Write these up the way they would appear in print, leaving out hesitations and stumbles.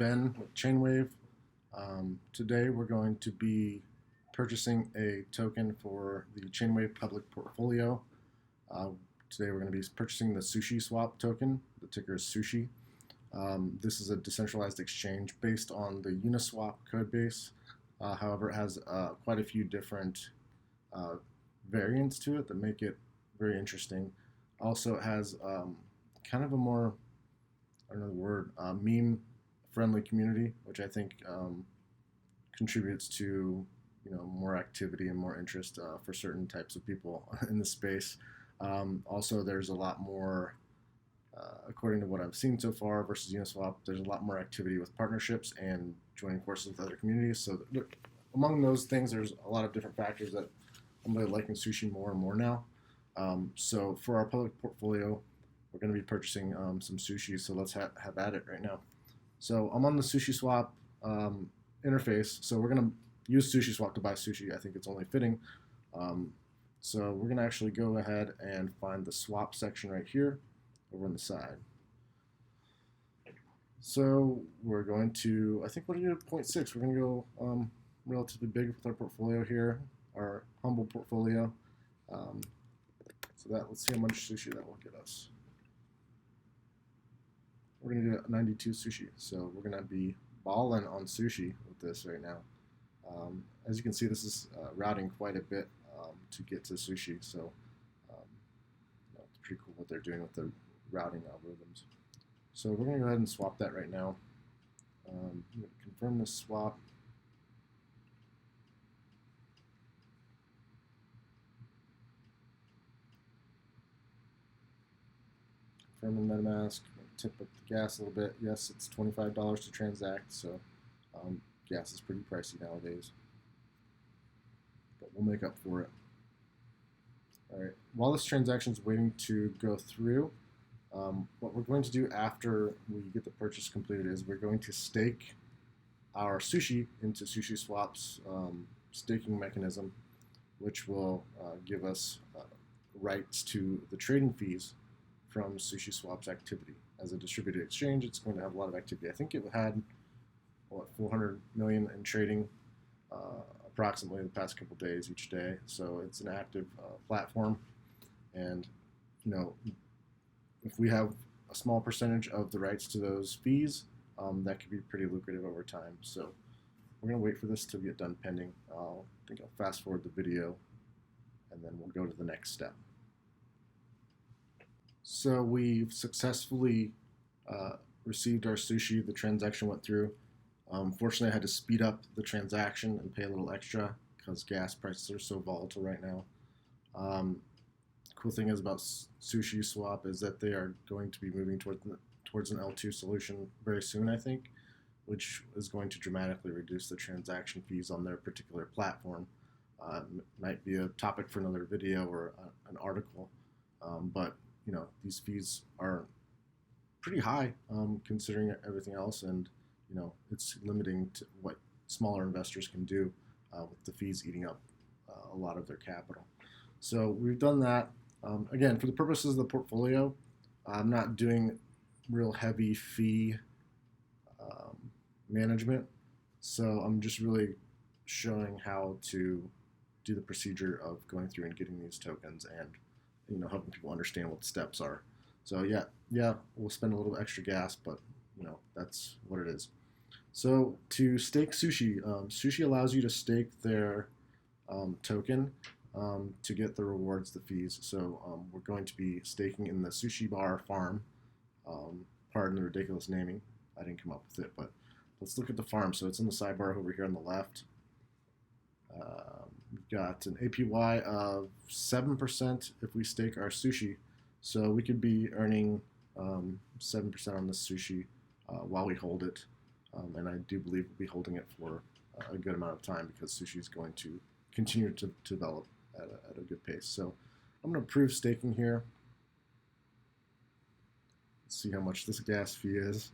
Ben with Chainwave. Today we're going to be purchasing a token for the Chainwave Public Portfolio. Uh, Today we're going to be purchasing the SushiSwap token. The ticker is SUSHI. This is a decentralized exchange based on the Uniswap code base. However, it has quite a few different variants to it that make it very interesting. Also, it has kind of a more, I don't know the word, meme-friendly community, which I think contributes to more activity and more interest for certain types of people in the space. Also, there's a lot more, according to what I've seen so far versus Uniswap, there's a lot more activity with partnerships and joining forces with other communities. So among those things, there's a lot of different factors that I'm really liking Sushi more and more now. So for our public portfolio, we're going to be purchasing some sushi. So let's have at it right now. So I'm on the SushiSwap interface. So we're going to use SushiSwap to buy sushi. I think it's only fitting. So we're going to actually go ahead and find the swap section right here over on the side. So we're going to, I think we're going to do 0.6. We're going to go relatively big with our portfolio here, our humble portfolio. Let's see how much sushi that will get us. We're going to do 92 sushi. So we're going to be balling on sushi with this right now. As you can see, this is routing quite a bit to get to sushi. So it's pretty cool what they're doing with the routing algorithms. So we're going to go ahead and swap that right now. I'm going to confirm this swap. Confirming MetaMask. Tip up the gas a little bit. Yes, it's $25 to transact, so gas is pretty pricey nowadays. But we'll make up for it. All right. While this transaction is waiting to go through, what we're going to do after we get the purchase completed is we're going to stake our sushi into SushiSwap's staking mechanism, which will give us rights to the trading fees from SushiSwap's activity. As a distributed exchange, it's going to have a lot of activity. I think it had, 400 million in trading approximately the past couple days each day. So it's an active platform. And, if we have a small percentage of the rights to those fees, that could be pretty lucrative over time. So we're going to wait for this to get done pending. I think I'll fast forward the video and then we'll go to the next step. So we've successfully received our sushi. The transaction went through. Fortunately, I had to speed up the transaction and pay a little extra because gas prices are so volatile right now. Cool thing is about SushiSwap is that they are going to be moving towards an L2 solution very soon, I think, which is going to dramatically reduce the transaction fees on their particular platform. Might be a topic for another video or an article, but these fees are pretty high considering everything else, and it's limiting to what smaller investors can do with the fees eating up a lot of their capital. So we've done that. Again, for the purposes of the portfolio, I'm not doing real heavy fee management, so I'm just really showing how to do the procedure of going through and getting these tokens and helping people understand what the steps are. So yeah, we'll spend a little extra gas, but that's what it is. So to stake sushi, sushi allows you to stake their token to get the rewards, the fees. So we're going to be staking in the sushi bar farm. Pardon the ridiculous naming. I didn't come up with it, but let's look at the farm. So it's in the sidebar over here on the left. We've got an APY of 7% if we stake our sushi. So we could be earning 7% on this sushi while we hold it. And I do believe we'll be holding it for a good amount of time because sushi is going to continue to develop at a good pace. So I'm going to approve staking here. Let's see how much this gas fee is.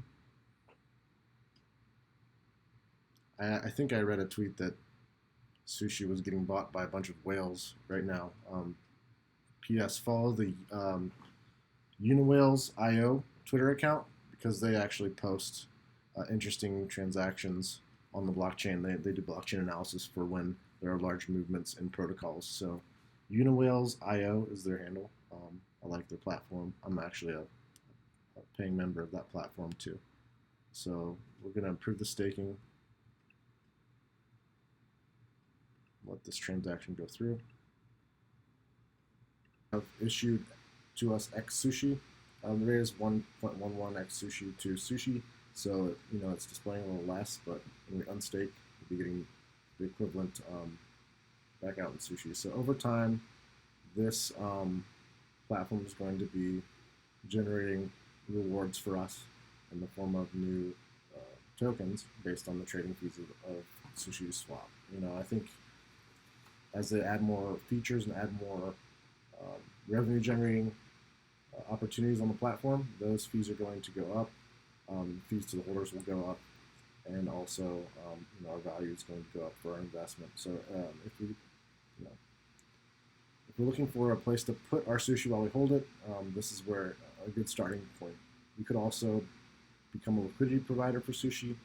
I think I read a tweet that sushi was getting bought by a bunch of whales right now. P.S. Follow the Uniwhales.io Twitter account because they actually post interesting transactions on the blockchain. They do blockchain analysis for when there are large movements in protocols. So Uniwhales.io is their handle. I like their platform. I'm actually a paying member of that platform too. So we're going to approve the staking. Let this transaction go through. Have issued to us xSUSHI. The rate is 1.11 xSUSHI to SUSHI. So, it's displaying a little less, but when we unstake, we'll be getting the equivalent back out in SUSHI. So over time, this platform is going to be generating rewards for us in the form of new tokens based on the trading fees of SushiSwap. I think as they add more features and add more revenue generating opportunities on the platform, those fees are going to go up. Fees to the holders will go up, and also our value is going to go up for our investment. So if we're looking for a place to put our sushi while we hold it, this is where a good starting point. You could also become a liquidity provider for sushi,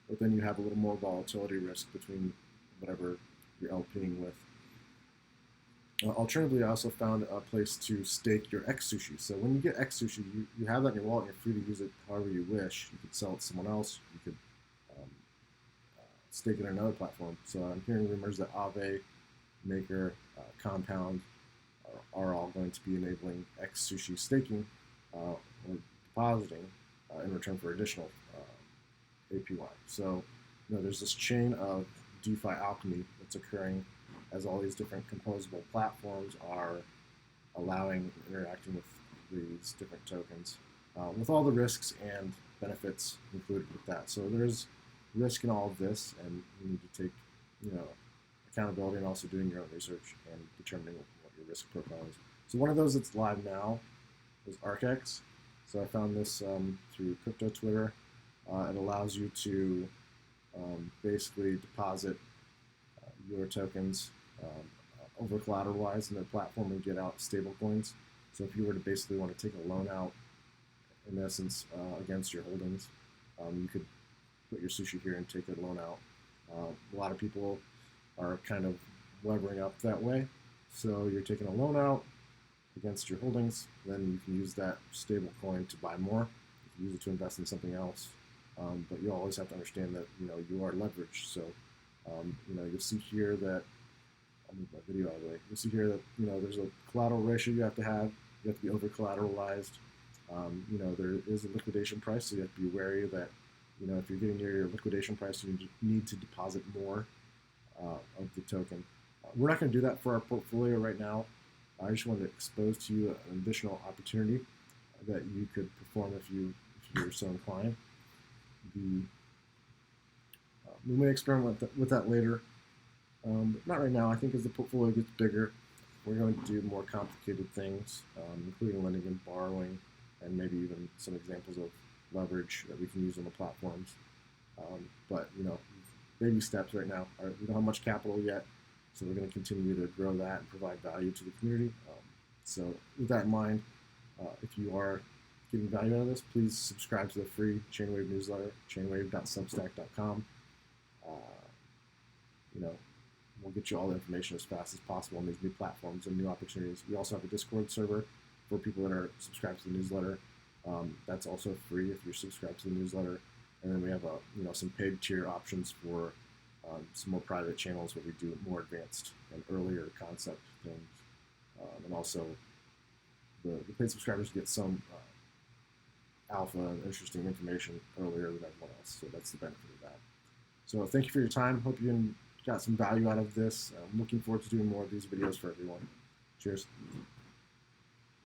but then you have a little more volatility risk between whatever you're LPing with. Alternatively, I also found a place to stake your xSUSHI. So when you get xSUSHI, you have that in your wallet, and you're free to use it however you wish. You could sell it to someone else. You could stake it on another platform. So I'm hearing rumors that Aave, Maker, Compound are all going to be enabling xSUSHI staking or depositing in return for additional APY. So there's this chain of DeFi alchemy that's occurring as all these different composable platforms are allowing and interacting with these different tokens, with all the risks and benefits included with that. So there's risk in all of this, and you need to take accountability and also doing your own research and determining what your risk profile is. So one of those that's live now is ArcX. So I found this through crypto Twitter. It allows you to basically deposit your tokens over collateralized in their platform and get out stable coins. So if you were to basically want to take a loan out, in essence, against your holdings, you could put your sushi here and take a loan out. A lot of people are kind of levering up that way. So you're taking a loan out against your holdings, then you can use that stable coin to buy more. You can use it to invest in something else. But you always have to understand that you are leveraged. So you'll see here that, I'll move my video out of the way. You'll see here that there's a collateral ratio you have to have. You have to be over collateralized. There is a liquidation price, so you have to be wary that if you're getting near your liquidation price, you need to deposit more of the token. We're not going to do that for our portfolio right now. I just wanted to expose to you an additional opportunity that you could perform if you're so inclined. We may experiment with that later, but not right now. I think as the portfolio gets bigger, we're going to do more complicated things, including lending and borrowing, and maybe even some examples of leverage that we can use on the platforms. But baby steps right now. We don't have much capital yet, so we're going to continue to grow that and provide value to the community. So with that in mind, if you are getting value out of this, please subscribe to the free Chainwave newsletter, chainwave.substack.com. We'll get you all the information as fast as possible on these new platforms and new opportunities. We also have a Discord server for people that are subscribed to the newsletter. That's also free if you're subscribed to the newsletter. And then we have some paid tier options for some more private channels where we do more advanced and earlier concept things. And also the paid subscribers get some alpha and interesting information earlier than everyone else. So that's the benefit of that. So thank you for your time. Hope you got some value out of this. I'm looking forward to doing more of these videos for everyone. Cheers.